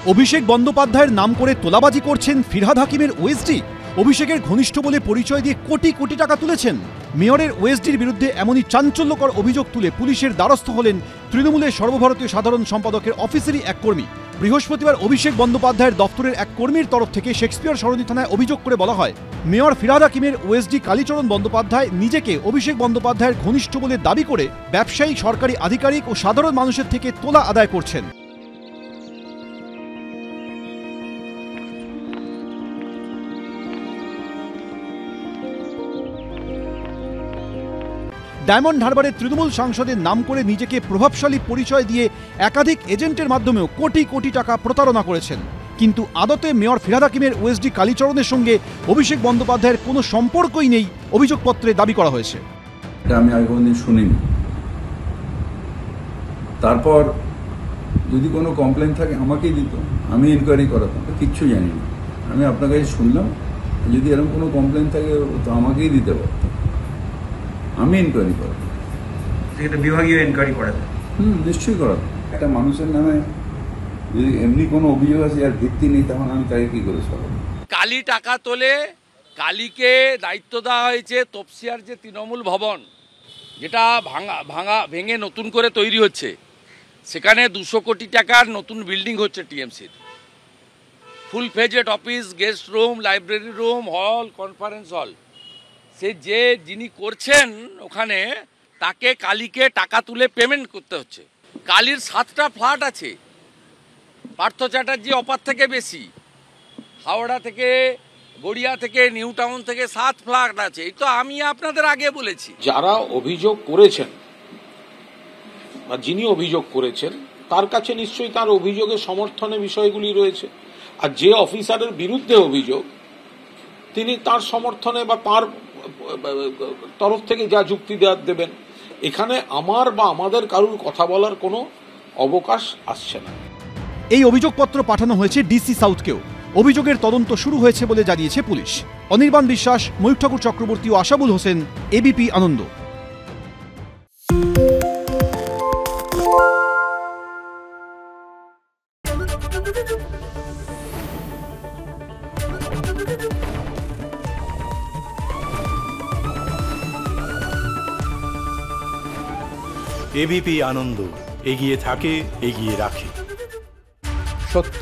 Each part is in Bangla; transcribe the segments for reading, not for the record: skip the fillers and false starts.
অভিষেক বন্দ্যোপাধ্যায়ের নাম করে তোলাবাজি করছেন ফিরহাদ হাকিমের ওএসডি। অভিষেকের ঘনিষ্ঠ বলে পরিচয় দিয়ে কোটি কোটি টাকা তুলেছেন। মেয়রের ওএসডির বিরুদ্ধে এমনই চাঞ্চল্যকর অভিযোগ তুলে পুলিশের দ্বারস্থ হলেন তৃণমূলের সর্বভারতীয় সাধারণ সম্পাদকের অফিসেরই এক কর্মী। বৃহস্পতিবার অভিষেক বন্দ্যোপাধ্যায়ের দপ্তরের এক কর্মীর তরফ থেকে শেক্সপিয়ার সরণি থানায় অভিযোগ করে বলা হয়, মেয়র ফিরহাদ হাকিমের ওএসডি কালীচরণ বন্দ্যোপাধ্যায় নিজেকে অভিষেক বন্দ্যোপাধ্যায়ের ঘনিষ্ঠ বলে দাবি করে ব্যবসায়ী, সরকারি আধিকারিক ও সাধারণ মানুষের থেকে তোলা আদায় করছেন। ডায়মন্ড হারবারের তৃণমূল সাংসদের নাম করে নিজেকে প্রভাবশালী পরিচয় দিয়ে একাধিক এজেন্টের মাধ্যমেও কোটি কোটি টাকা প্রতারণা করেছেন। কিন্তু আদতে মেয়র ফিরহাদ হাকিমের ওএসডি কালীচরণের সঙ্গে অভিষেক বন্দ্যোপাধ্যায়ের কোনো সম্পর্কই নেই অভিযোগপত্রে দাবি করা হয়েছে। আমি আগে কোনোদিন শুনিনি। তারপর যদি কোনো কমপ্লেন থাকে আমাকেই দিত, আমি ইনকোয়ারি করাতাম, কিচ্ছু জানি না। আমি আপনার কাছে শুনলাম, যদি এরকম কোনো কমপ্লেন থাকে তো আমাকেই দিতে পারতাম, আমি ইনকোয়ারি করাতাম। বিভাগীয় ইনকোয়ারি করাতাম। নিশ্চয়ই করাতাম। একটা মানুষের নামে যদি এমনি কোনো অভিযোগ আছে আর ভিত্তি নেই, তখন আমি তাকে কি করে সরাবো? কালী টাকা তোলে, কালীকে দায়িত্ব দেওয়া হয়েছে তপসিয়ার যে তৃণমূল ভবন, যেটা ভেঙে নতুন করে তৈরি হচ্ছে, সেখানে 200 কোটি টাকার নতুন বিল্ডিং হচ্ছে টিএমসির। Full fledged office, guest room, library room, hall, conference hall. যিনি করছেন ওখানে, তাকে কালীকে টাকা তুলে পেমেন্ট করতে হচ্ছে। কালীর 7টা ফ্ল্যাট আছে, পার্থ চ্যাটার্জি অপার থেকে বেশি, হাওড়া থেকে, গড়িয়া থেকে, নিউ টাউন থেকে 7 ফ্ল্যাট আছে। এই তো আমি আপনাদের আগে বলেছি। যারা অভিযোগ করেছেন বা যিনি অভিযোগ করেছেন, তার কাছে নিশ্চয়ই তার অভিযোগের সমর্থনে বিষয়গুলি রয়েছে। আর যে অফিসারের বিরুদ্ধে অভিযোগ, তিনি তার সমর্থনে বা তার তরফ থেকে যা যুক্তি দেবেন। এখানে আমার বা আমাদের কারুর কথা বলার কোনো অবকাশ আসছে না। এই অভিযোগপত্র পাঠানো হয়েছে ডিসি সাউথকেও। অভিযোগের তদন্ত শুরু হয়েছে বলে জানিয়েছে পুলিশ। অনির্বাণ বিশ্বাস, ময়ূর ঠাকুর চক্রবর্তী ও আশাবুল হোসেন, এবিপি আনন্দ। এবিপি আনন্দ, এগিয়ে থাকে, এগিয়ে রাখে। সত্য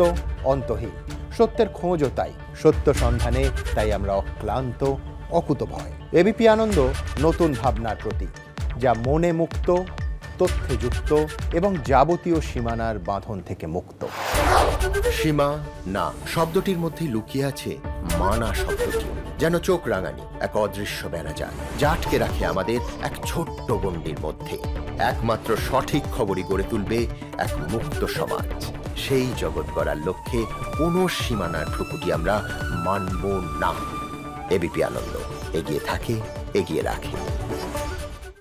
অন্তহীন, সত্যের খোঁজও তাই, সত্য সন্ধানে তাই আমরা অক্লান্ত, অকুতভয়। এবিপি আনন্দ নতুন ভাবনার প্রতীক, যা মনে মুক্ত, তথ্যে যুক্ত এবং যাবতীয় সীমানার বাঁধন থেকে মুক্ত। সীমা না শব্দটির মধ্যে লুকিয়ে আছে মানা শব্দটি, যেন চোখ রাঙানি এক অদৃশ্য বেড়াজাল, যা আটকে রাখে আমাদের এক ছোট্ট গণ্ডির মধ্যে। একমাত্র সঠিক খবরই গড়ে তুলবে এক মুক্ত সমাজ। সেই জগৎ গড়ার লক্ষ্যে কোনো সীমানার ঠুকুটি আমরা মানব না। এবিপি আনন্দ, এগিয়ে থাকে, এগিয়ে রাখে।